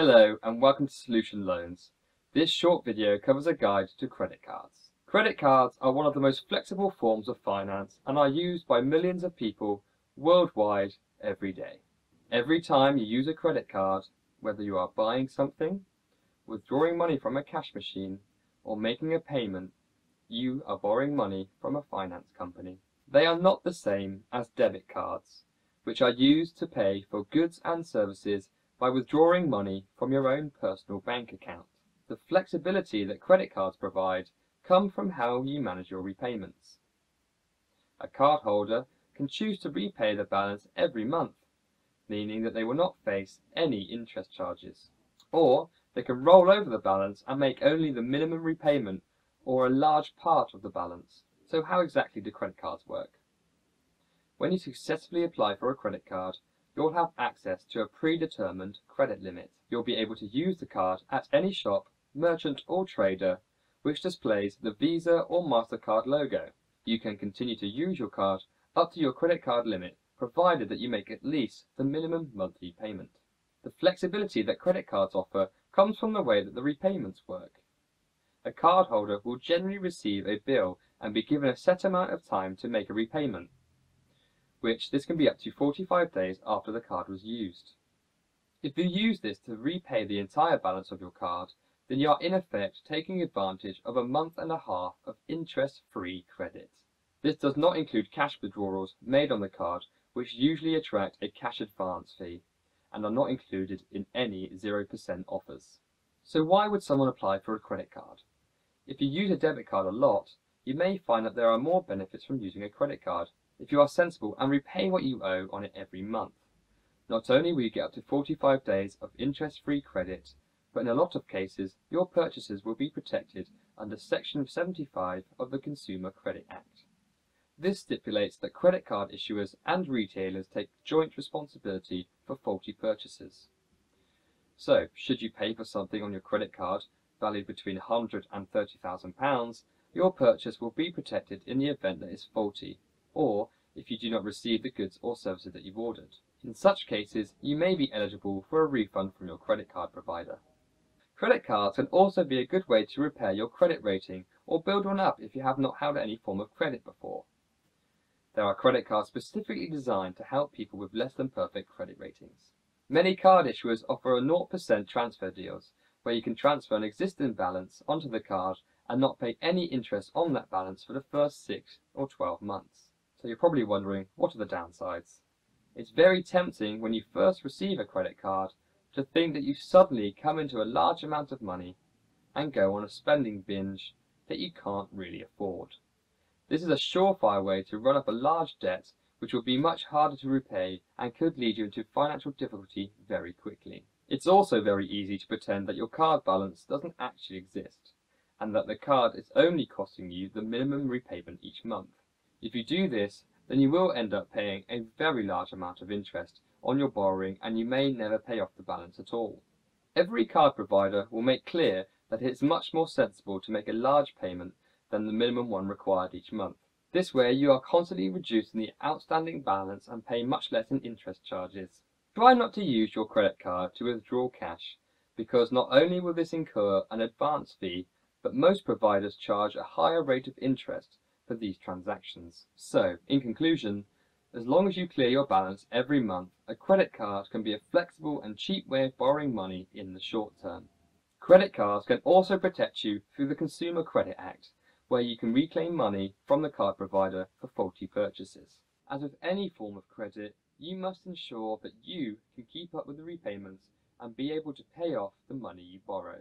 Hello and welcome to Solution Loans. This short video covers a guide to credit cards. Credit cards are one of the most flexible forms of finance and are used by millions of people worldwide every day. Every time you use a credit card, whether you are buying something, withdrawing money from a cash machine, or making a payment, you are borrowing money from a finance company. They are not the same as debit cards, which are used to pay for goods and services by withdrawing money from your own personal bank account. The flexibility that credit cards provide comes from how you manage your repayments. A cardholder can choose to repay the balance every month, meaning that they will not face any interest charges. Or they can roll over the balance and make only the minimum repayment or a large part of the balance. So how exactly do credit cards work? When you successfully apply for a credit card, you'll have access to a predetermined credit limit. You'll be able to use the card at any shop, merchant or trader which displays the Visa or MasterCard logo. You can continue to use your card up to your credit card limit, provided that you make at least the minimum monthly payment. The flexibility that credit cards offer comes from the way that the repayments work. A cardholder will generally receive a bill and be given a set amount of time to make a repayment, which this can be up to 45 days after the card was used. If you use this to repay the entire balance of your card, then you are in effect taking advantage of a month and a half of interest-free credit. This does not include cash withdrawals made on the card, which usually attract a cash advance fee and are not included in any 0% offers. So why would someone apply for a credit card? If you use a debit card a lot, you may find that there are more benefits from using a credit card if you are sensible and repay what you owe on it every month. Not only will you get up to 45 days of interest-free credit, but in a lot of cases your purchases will be protected under Section 75 of the Consumer Credit Act. This stipulates that credit card issuers and retailers take joint responsibility for faulty purchases. So, should you pay for something on your credit card valued between £100 and £30,000, your purchase will be protected in the event that it's faulty, or if you do not receive the goods or services that you've ordered. In such cases, you may be eligible for a refund from your credit card provider. Credit cards can also be a good way to repair your credit rating or build one up if you have not held any form of credit before. There are credit cards specifically designed to help people with less than perfect credit ratings. Many card issuers offer a 0% transfer deals, where you can transfer an existing balance onto the card and not pay any interest on that balance for the first 6 or 12 months. So you're probably wondering, what are the downsides? It's very tempting when you first receive a credit card to think that you suddenly come into a large amount of money and go on a spending binge that you can't really afford. This is a surefire way to run up a large debt which will be much harder to repay and could lead you into financial difficulty very quickly. It's also very easy to pretend that your card balance doesn't actually exist, and that the card is only costing you the minimum repayment each month. If you do this, then you will end up paying a very large amount of interest on your borrowing and you may never pay off the balance at all. Every card provider will make clear that it's much more sensible to make a large payment than the minimum one required each month. This way you are constantly reducing the outstanding balance and pay much less in interest charges. Try not to use your credit card to withdraw cash, because not only will this incur an advance fee, but most providers charge a higher rate of interest for these transactions. So, in conclusion, as long as you clear your balance every month, a credit card can be a flexible and cheap way of borrowing money in the short term. Credit cards can also protect you through the Consumer Credit Act, where you can reclaim money from the card provider for faulty purchases. As with any form of credit, you must ensure that you can keep up with the repayments and be able to pay off the money you borrow.